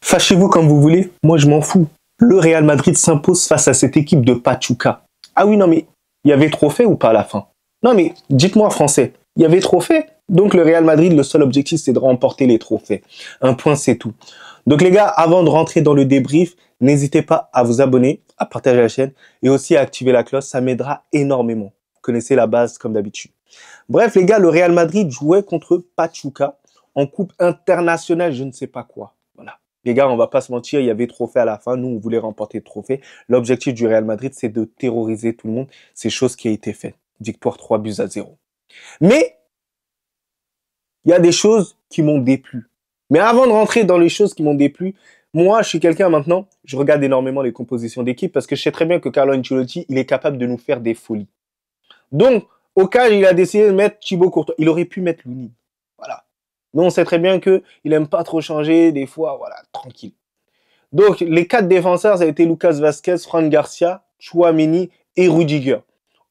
Fâchez-vous comme vous voulez, moi je m'en fous. Le Real Madrid s'impose face à cette équipe de Pachuca. Ah oui, non mais, il y avait trophée ou pas à la fin? Non mais, dites-moi français, il y avait trophée? Donc le Real Madrid, le seul objectif c'est de remporter les trophées. Un point c'est tout. Donc les gars, avant de rentrer dans le débrief, n'hésitez pas à vous abonner, à partager la chaîne et aussi à activer la cloche, ça m'aidera énormément. Vous connaissez la base comme d'habitude. Bref les gars, le Real Madrid jouait contre Pachuca en coupe internationale, je ne sais pas quoi. Voilà. Les gars, on va pas se mentir, il y avait trophée à la fin. Nous, on voulait remporter le trophée. L'objectif du Real Madrid, c'est de terroriser tout le monde. C'est chose qui a été faite. Victoire 3-0. Mais, il y a des choses qui m'ont déplu. Mais avant de rentrer dans les choses qui m'ont déplu, moi, je suis quelqu'un maintenant, je regarde énormément les compositions d'équipe parce que je sais très bien que Carlo Ancelotti, il est capable de nous faire des folies. Donc, au cas, il a décidé de mettre Thibaut Courtois. Il aurait pu mettre Louni. Voilà. Mais on sait très bien qu'il aime pas trop changer, des fois, voilà, tranquille. Donc, les 4 défenseurs, ça a été Lucas Vazquez, Fran Garcia, Tchouaméni et Rudiger.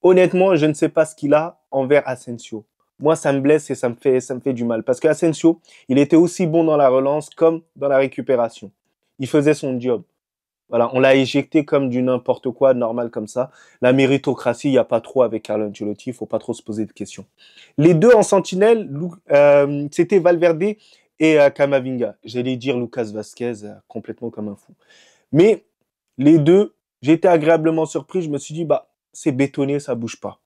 Honnêtement, je ne sais pas ce qu'il a envers Asensio. Moi, ça me blesse et ça me fait du mal. Parce qu'Asensio, il était aussi bon dans la relance comme dans la récupération. Il faisait son job. Voilà, on l'a éjecté comme du n'importe quoi, normal comme ça. La méritocratie, il n'y a pas trop avec Carlo Ancelotti, il faut pas trop se poser de questions. Les deux en sentinelle, c'était Valverde et Camavinga. J'allais dire Lucas Vazquez, complètement comme un fou. Mais les deux, j'ai été agréablement surpris. Je me suis dit, bah, c'est bétonné, ça bouge pas.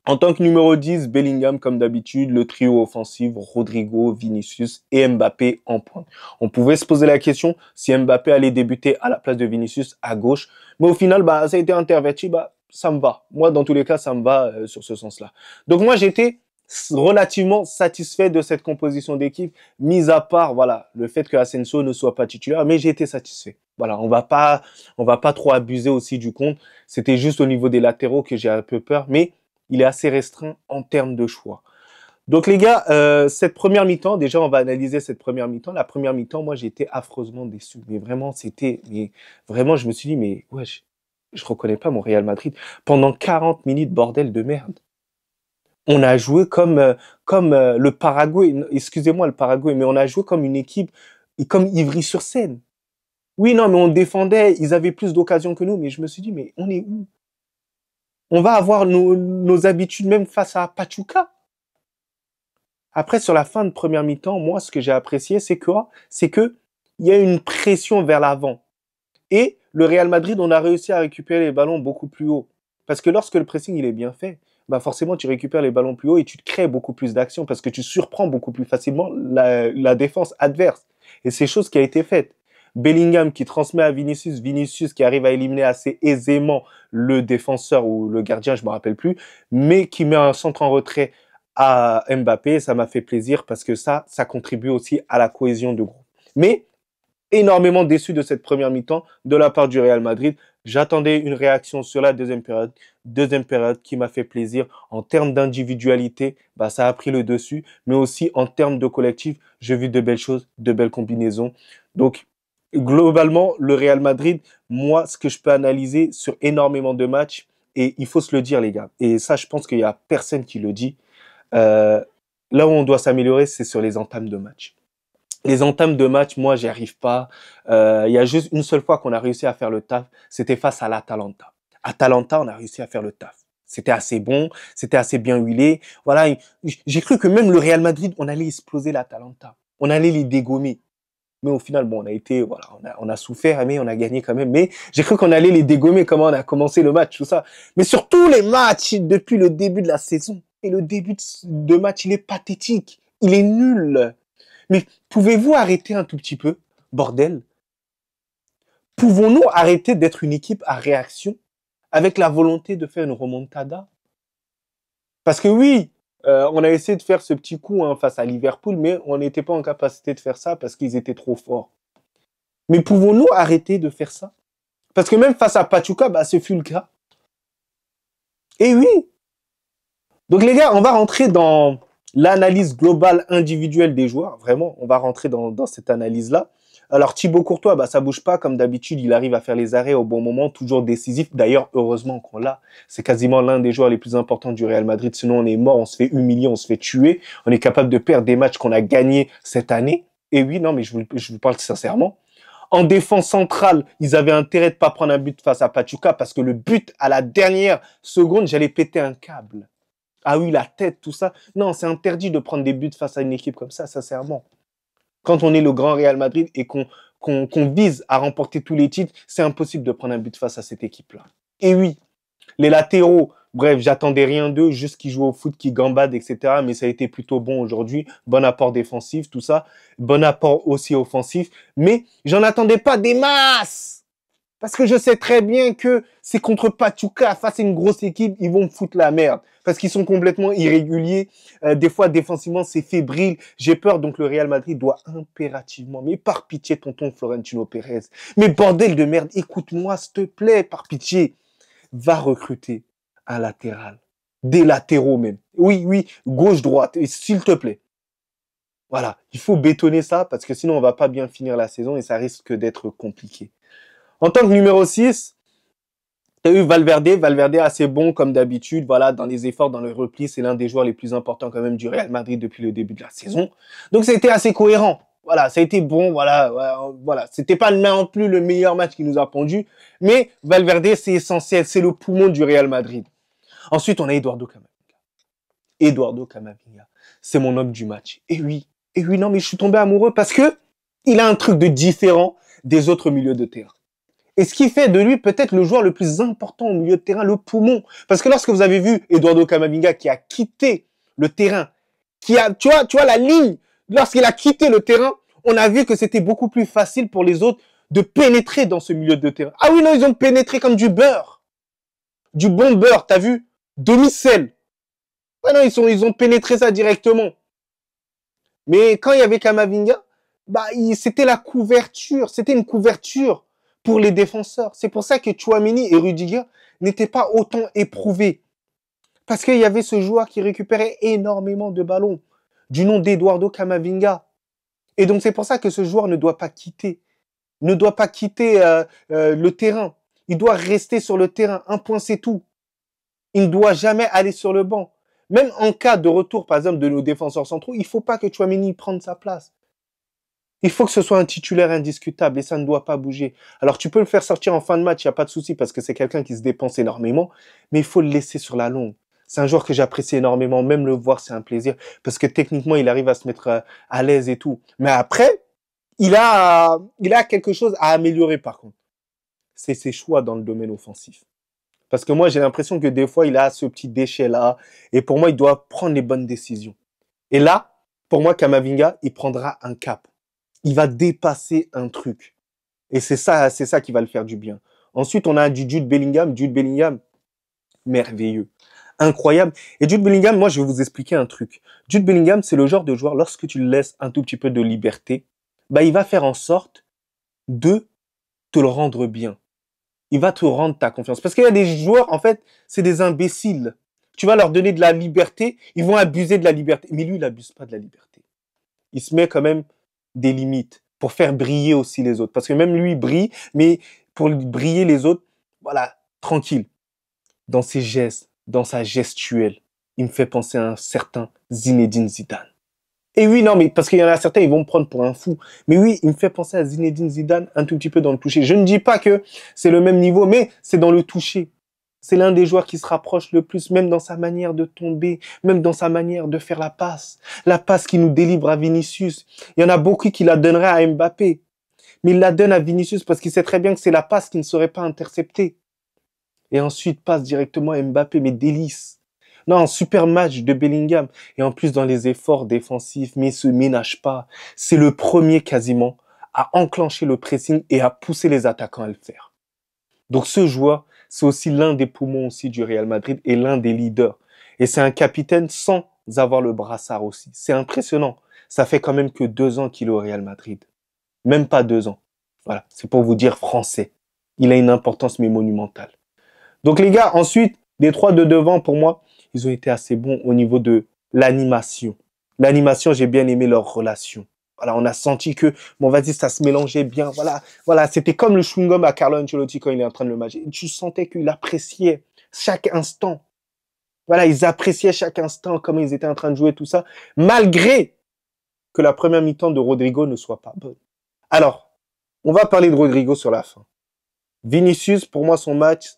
En tant que numéro 10, Bellingham, comme d'habitude, le trio offensif, Rodrigo, Vinicius et Mbappé en pointe. On pouvait se poser la question si Mbappé allait débuter à la place de Vinicius à gauche. Mais au final, bah, ça a été interverti, bah, ça me va. Moi, dans tous les cas, ça me va sur ce sens-là. Donc moi, j'étais relativement satisfait de cette composition d'équipe, mis à part, voilà, le fait que Asensio ne soit pas titulaire, mais j'ai été satisfait. Voilà, on va pas trop abuser aussi du compte. C'était juste au niveau des latéraux que j'ai un peu peur, mais il est assez restreint en termes de choix. Donc les gars, cette première mi-temps, déjà on va analyser cette première mi-temps. La première mi-temps, moi j'ai été affreusement déçu. Mais vraiment, vraiment je me suis dit, mais ouais, je reconnais pas mon Real Madrid. Pendant 40 minutes, bordel de merde. On a joué comme le Paraguay, excusez-moi le Paraguay, mais on a joué comme une équipe, comme Ivry-sur-Seine. Oui, non, mais on défendait, ils avaient plus d'occasions que nous, mais je me suis dit, mais on est où? On va avoir nos habitudes même face à Pachuca. Après, sur la fin de première mi-temps, moi, ce que j'ai apprécié, c'est quoi? C'est que il y a une pression vers l'avant. Et le Real Madrid, on a réussi à récupérer les ballons beaucoup plus haut. Parce que lorsque le pressing, il est bien fait, bah forcément, tu récupères les ballons plus haut et tu te crées beaucoup plus d'actions parce que tu surprends beaucoup plus facilement la défense adverse. Et c'est chose qui a été faite. Bellingham qui transmet à Vinicius, Vinicius qui arrive à éliminer assez aisément le défenseur ou le gardien, je me rappelle plus, mais qui met un centre en retrait à Mbappé. Ça m'a fait plaisir parce que ça contribue aussi à la cohésion de groupe. Mais énormément déçu de cette première mi-temps de la part du Real Madrid. J'attendais une réaction sur la deuxième période qui m'a fait plaisir. En termes d'individualité, bah, ça a pris le dessus, mais aussi en termes de collectif, j'ai vu de belles choses, de belles combinaisons. Donc, globalement, le Real Madrid, moi, ce que je peux analyser sur énormément de matchs, et il faut se le dire, les gars, et ça, je pense qu'il y a personne qui le dit, euh, là où on doit s'améliorer, c'est sur les entames de match. Les entames de match, moi, j'y arrive pas. Il y a juste une seule fois qu'on a réussi à faire le taf, c'était face à l'Atalanta. Atalanta, on a réussi à faire le taf. C'était assez bon, c'était assez bien huilé. Voilà, j'ai cru que même le Real Madrid, on allait exploser l'Atalanta. On allait les dégommer. Mais au final, bon, on a souffert, mais on a gagné quand même. Mais j'ai cru qu'on allait les dégommer comment on a commencé le match, tout ça. Mais sur tous les matchs depuis le début de la saison, et le début de match, il est pathétique. Il est nul. Mais pouvez-vous arrêter un tout petit peu, bordel? Pouvons-nous arrêter d'être une équipe à réaction avec la volonté de faire une remontada? Parce que oui, on a essayé de faire ce petit coup face à Liverpool, mais on n'était pas en capacité de faire ça parce qu'ils étaient trop forts. Mais pouvons-nous arrêter de faire ça? Parce que même face à Pachuca, bah, ce fut le cas. Et oui. Donc les gars, on va rentrer dans l'analyse globale individuelle des joueurs. Vraiment, on va rentrer dans cette analyse-là. Alors Thibaut Courtois, bah ça bouge pas comme d'habitude, il arrive à faire les arrêts au bon moment, toujours décisif. D'ailleurs, heureusement qu'on l'a. C'est quasiment l'un des joueurs les plus importants du Real Madrid. Sinon, on est mort, on se fait humilier, on se fait tuer. On est capable de perdre des matchs qu'on a gagnés cette année. Et oui, non, mais je vous parle sincèrement. En défense centrale, ils avaient intérêt de pas prendre un but face à Pachuca parce que le but à la dernière seconde, j'allais péter un câble. Ah oui, la tête, tout ça. Non, c'est interdit de prendre des buts face à une équipe comme ça, sincèrement. Quand on est le grand Real Madrid et qu'on vise à remporter tous les titres, c'est impossible de prendre un but face à cette équipe-là. Et oui, les latéraux, bref, j'attendais rien d'eux, juste qu'ils jouent au foot, qu'ils gambadent, etc. Mais ça a été plutôt bon aujourd'hui. Bon apport défensif, tout ça. Bon apport aussi offensif. Mais j'en attendais pas des masses. Parce que je sais très bien que c'est contre Pachuca, face à une grosse équipe, ils vont me foutre la merde. Parce qu'ils sont complètement irréguliers. Des fois, défensivement, c'est fébrile. J'ai peur, donc le Real Madrid doit impérativement, mais par pitié, tonton Florentino Pérez. Mais bordel de merde, écoute-moi, s'il te plaît, par pitié. Va recruter un latéral. Des latéraux même. Oui, oui, gauche-droite, s'il te plaît. Voilà, il faut bétonner ça parce que sinon on va pas bien finir la saison et ça risque d'être compliqué. En tant que numéro 6, tu as eu Valverde. Valverde assez bon comme d'habitude. Voilà, dans les efforts, dans le repli, c'est l'un des joueurs les plus importants quand même du Real Madrid depuis le début de la saison. Donc ça a été assez cohérent. Voilà, ça a été bon. Voilà. C'était pas non plus le meilleur match qui nous a pondu, mais Valverde, c'est essentiel. C'est le poumon du Real Madrid. Ensuite, on a Eduardo Camavinga. Eduardo Camavinga, c'est mon homme du match. Et oui, non, mais je suis tombé amoureux parce que il a un truc de différent des autres milieux de terrain. Et ce qui fait de lui peut-être le joueur le plus important au milieu de terrain, le poumon. Parce que lorsque vous avez vu Eduardo Camavinga qui a quitté le terrain, tu vois la ligne, lorsqu'il a quitté le terrain, on a vu que c'était beaucoup plus facile pour les autres de pénétrer dans ce milieu de terrain. Ah oui, non, ils ont pénétré comme du beurre. Du bon beurre, t'as vu? Demi-sel. Ouais, non, ils ont pénétré ça directement. Mais quand il y avait Camavinga, c'était la couverture. C'était une couverture pour les défenseurs. C'est pour ça que Tchouaméni et Rudiger n'étaient pas autant éprouvés. Parce qu'il y avait ce joueur qui récupérait énormément de ballons, du nom d'Eduardo Camavinga. Et donc c'est pour ça que ce joueur ne doit pas quitter. Le terrain. Il doit rester sur le terrain. Un point, c'est tout. Il ne doit jamais aller sur le banc. Même en cas de retour, par exemple, de nos défenseurs centraux, il ne faut pas que Tchouaméni prenne sa place. Il faut que ce soit un titulaire indiscutable et ça ne doit pas bouger. Alors tu peux le faire sortir en fin de match, il n'y a pas de souci parce que c'est quelqu'un qui se dépense énormément, mais il faut le laisser sur la longue. C'est un joueur que j'apprécie énormément, même le voir c'est un plaisir parce que techniquement il arrive à se mettre à l'aise et tout. Mais après, il a quelque chose à améliorer par contre. C'est ses choix dans le domaine offensif. Parce que moi j'ai l'impression que des fois il a ce petit déchet là et pour moi il doit prendre les bonnes décisions. Et là, pour moi Camavinga, il prendra un cap. Il va dépasser un truc. Et c'est ça qui va le faire du bien. Ensuite, on a du Jude Bellingham. Jude Bellingham, merveilleux. Incroyable. Et Jude Bellingham, moi, je vais vous expliquer un truc. Jude Bellingham, c'est le genre de joueur, lorsque tu le laisses un tout petit peu de liberté, il va faire en sorte de te le rendre bien. Il va te rendre ta confiance. Parce qu'il y a des joueurs, en fait, c'est des imbéciles. Tu vas leur donner de la liberté, ils vont abuser de la liberté. Mais lui, il n'abuse pas de la liberté. Il se met quand même des limites pour faire briller aussi les autres. Parce que même lui brille, mais pour briller les autres, voilà, tranquille. Dans ses gestes, dans sa gestuelle, il me fait penser à un certain Zinedine Zidane. Et oui, non, mais parce qu'il y en a certains, ils vont me prendre pour un fou. Mais oui, il me fait penser à Zinedine Zidane un tout petit peu dans le toucher. Je ne dis pas que c'est le même niveau, mais c'est dans le toucher. C'est l'un des joueurs qui se rapproche le plus, même dans sa manière de tomber, même dans sa manière de faire la passe. La passe qui nous délivre à Vinicius. Il y en a beaucoup qui la donneraient à Mbappé. Mais il la donne à Vinicius parce qu'il sait très bien que c'est la passe qui ne serait pas interceptée. Et ensuite passe directement à Mbappé, mais délice. Non, un super match de Bellingham. Et en plus dans les efforts défensifs, mais il se ménage pas. C'est le premier quasiment à enclencher le pressing et à pousser les attaquants à le faire. Donc ce joueur, c'est aussi l'un des poumons aussi du Real Madrid et l'un des leaders. Et c'est un capitaine sans avoir le brassard aussi. C'est impressionnant. Ça fait quand même que 2 ans qu'il est au Real Madrid. Même pas 2 ans. Voilà, c'est pour vous dire français. Il a une importance mais monumentale. Donc les gars, ensuite, les 3 de devant, pour moi, ils ont été assez bons au niveau de l'animation. L'animation, j'ai bien aimé leur relation. Voilà, on a senti que, bon, vas-y, ça se mélangeait bien. Voilà, c'était comme le chewing-gum à Carlo Ancelotti quand il est en train de le manger. Tu sentais qu'il appréciait chaque instant. Voilà, ils appréciaient chaque instant, comment ils étaient en train de jouer, tout ça, malgré que la première mi-temps de Rodrigo ne soit pas bonne. Alors, On va parler de Rodrigo sur la fin. Vinicius, pour moi, son match,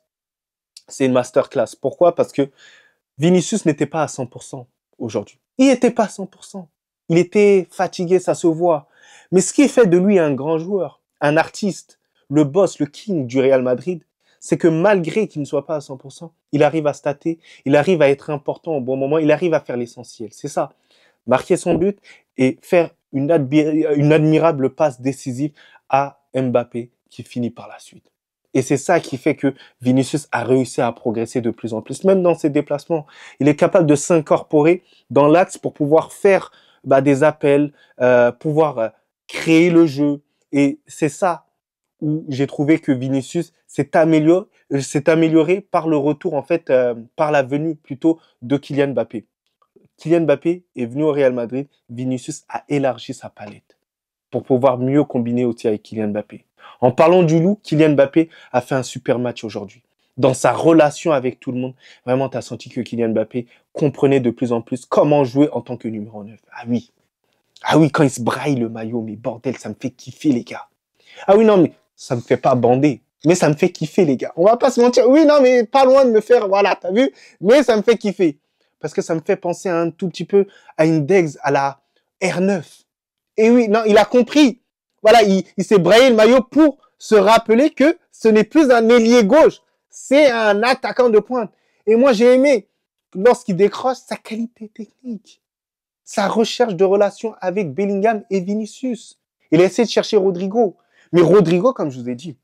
c'est une masterclass. Pourquoi? Parce que Vinicius n'était pas à 100% aujourd'hui. Il n'était pas à 100%. Il était fatigué, ça se voit. Mais ce qui fait de lui un grand joueur, un artiste, le boss, le king du Real Madrid, c'est que malgré qu'il ne soit pas à 100%, il arrive à stater, il arrive à être important au bon moment, il arrive à faire l'essentiel. C'est ça. Marquer son but et faire une admirable passe décisive à Mbappé qui finit par la suite. Et c'est ça qui fait que Vinicius a réussi à progresser de plus en plus. Même dans ses déplacements, il est capable de s'incorporer dans l'axe pour pouvoir faire des appels, pouvoir créer le jeu. Et c'est ça où j'ai trouvé que Vinicius s'est amélioré par le retour, en fait, par la venue plutôt de Kylian Mbappé. Kylian Mbappé est venu au Real Madrid, Vinicius a élargi sa palette pour pouvoir mieux combiner aussi avec Kylian Mbappé. En parlant du loup, Kylian Mbappé a fait un super match aujourd'hui. Dans sa relation avec tout le monde, vraiment, tu as senti que Kylian Mbappé comprenait de plus en plus comment jouer en tant que numéro 9. Ah oui. Ah oui, quand il se braille le maillot, mais bordel, ça me fait kiffer, les gars. Ah oui, non, mais ça me fait pas bander. Mais ça me fait kiffer, les gars. On va pas se mentir. Oui, non, mais pas loin de me faire, voilà, t'as vu? Mais ça me fait kiffer. Parce que ça me fait penser un tout petit peu à une Degs, à la R9. Et oui, non, il a compris. Voilà, il s'est braillé le maillot pour se rappeler que ce n'est plus un ailier gauche. C'est un attaquant de pointe. Et moi, j'ai aimé, lorsqu'il décroche, sa qualité technique. Sa recherche de relation avec Bellingham et Vinicius. Il a essayé de chercher Rodrigo. Mais Rodrigo, comme je vous ai dit,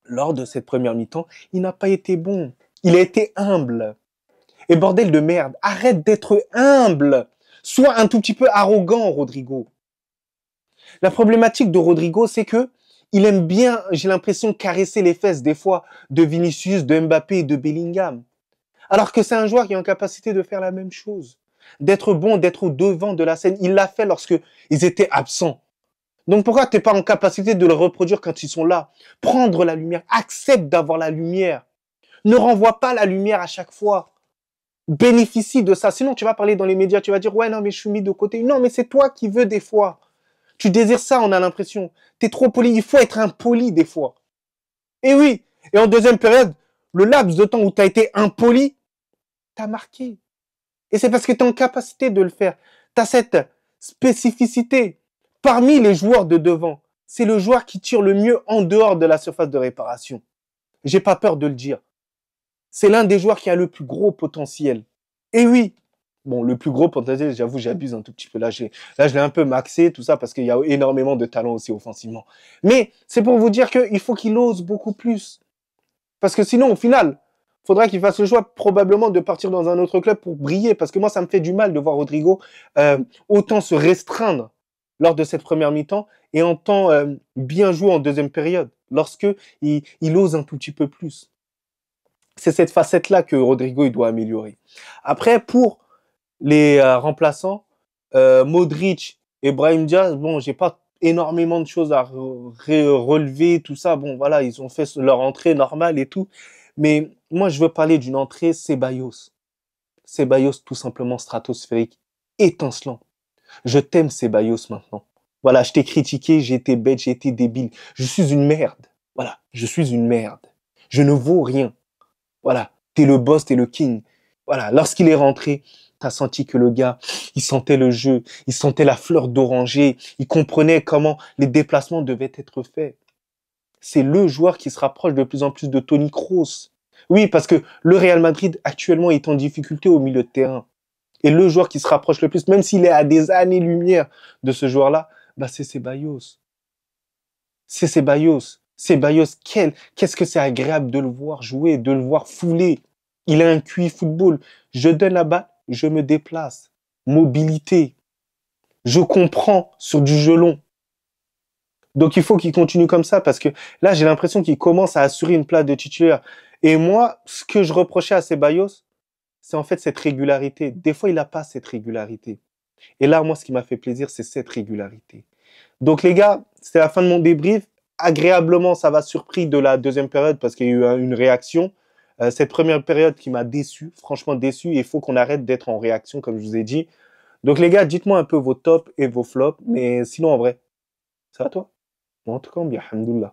lors de cette première mi-temps, il n'a pas été bon. Il a été humble. Et bordel de merde, arrête d'être humble. Sois un tout petit peu arrogant, Rodrigo. La problématique de Rodrigo, c'est que il aime bien, j'ai l'impression, caresser les fesses des fois de Vinicius, de Mbappé et de Bellingham. Alors que c'est un joueur qui est en capacité de faire la même chose. D'être bon, d'être au devant de la scène. Il l'a fait lorsque ils étaient absents. Donc pourquoi tu n'es pas en capacité de le reproduire quand ils sont là? Prendre la lumière, accepte d'avoir la lumière. Ne renvoie pas la lumière à chaque fois. Bénéficie de ça. Sinon, tu vas parler dans les médias, tu vas dire, ouais, non, mais je suis mis de côté. Non, mais c'est toi qui veux des fois. Tu désires ça, on a l'impression. Tu es trop poli. Il faut être impoli des fois. Et oui. Et en deuxième période, le laps de temps où tu as été impoli, t'as marqué. Et c'est parce que tu es en capacité de le faire. Tu as cette spécificité. Parmi les joueurs de devant, c'est le joueur qui tire le mieux en dehors de la surface de réparation. J'ai pas peur de le dire. C'est l'un des joueurs qui a le plus gros potentiel. Et oui, bon, le plus gros potentiel, j'avoue, j'abuse un tout petit peu. Là, je l'ai un peu maxé, tout ça, parce qu'il y a énormément de talent aussi offensivement. Mais c'est pour vous dire qu'il faut qu'il ose beaucoup plus. Parce que sinon, au final, il faudra qu'il fasse le choix probablement de partir dans un autre club pour briller. Parce que moi, ça me fait du mal de voir Rodrigo autant se restreindre lors de cette première mi-temps et entend bien jouer en deuxième période, lorsque il ose un tout petit peu plus. C'est cette facette-là que Rodrigo il doit améliorer. Après, pour les remplaçants, Modric et Brahim Diaz, bon, j'ai pas énormément de choses à relever, tout ça. Bon, voilà, ils ont fait leur entrée normale et tout. Mais moi, je veux parler d'une entrée Ceballos. Ceballos, tout simplement stratosphérique, étincelant. Je t'aime, Ceballos, maintenant. Voilà, je t'ai critiqué, j'ai été bête, j'ai été débile. Je suis une merde. Voilà, je suis une merde. Je ne vaux rien. Voilà, t'es le boss, t'es le king. Voilà, lorsqu'il est rentré, t'as senti que le gars, il sentait le jeu, il sentait la fleur d'oranger, il comprenait comment les déplacements devaient être faits. C'est le joueur qui se rapproche de plus en plus de Toni Kroos. Oui, parce que le Real Madrid actuellement est en difficulté au milieu de terrain. Et le joueur qui se rapproche le plus, même s'il est à des années-lumière de ce joueur-là, c'est Ceballos. C'est Ceballos. Ceballos, qu'est-ce que c'est agréable de le voir jouer, de le voir fouler. Il a un QI football. Je donne la balle, je me déplace. Mobilité. Je comprends sur du jeu long. Donc il faut qu'il continue comme ça parce que là, j'ai l'impression qu'il commence à assurer une place de titulaire. Et moi, ce que je reprochais à Ceballos, c'est en fait cette régularité. Des fois, il n'a pas cette régularité. Et là, moi, ce qui m'a fait plaisir, c'est cette régularité. Donc les gars, c'est la fin de mon débrief. Agréablement, ça va surpris de la deuxième période parce qu'il y a eu une réaction. Cette première période qui m'a déçu, franchement déçu. Il faut qu'on arrête d'être en réaction, comme je vous ai dit. Donc les gars, dites-moi un peu vos tops et vos flops. Mais sinon, en vrai, ça va toi? Bon, en tout cas, bien, alhamdoulilah.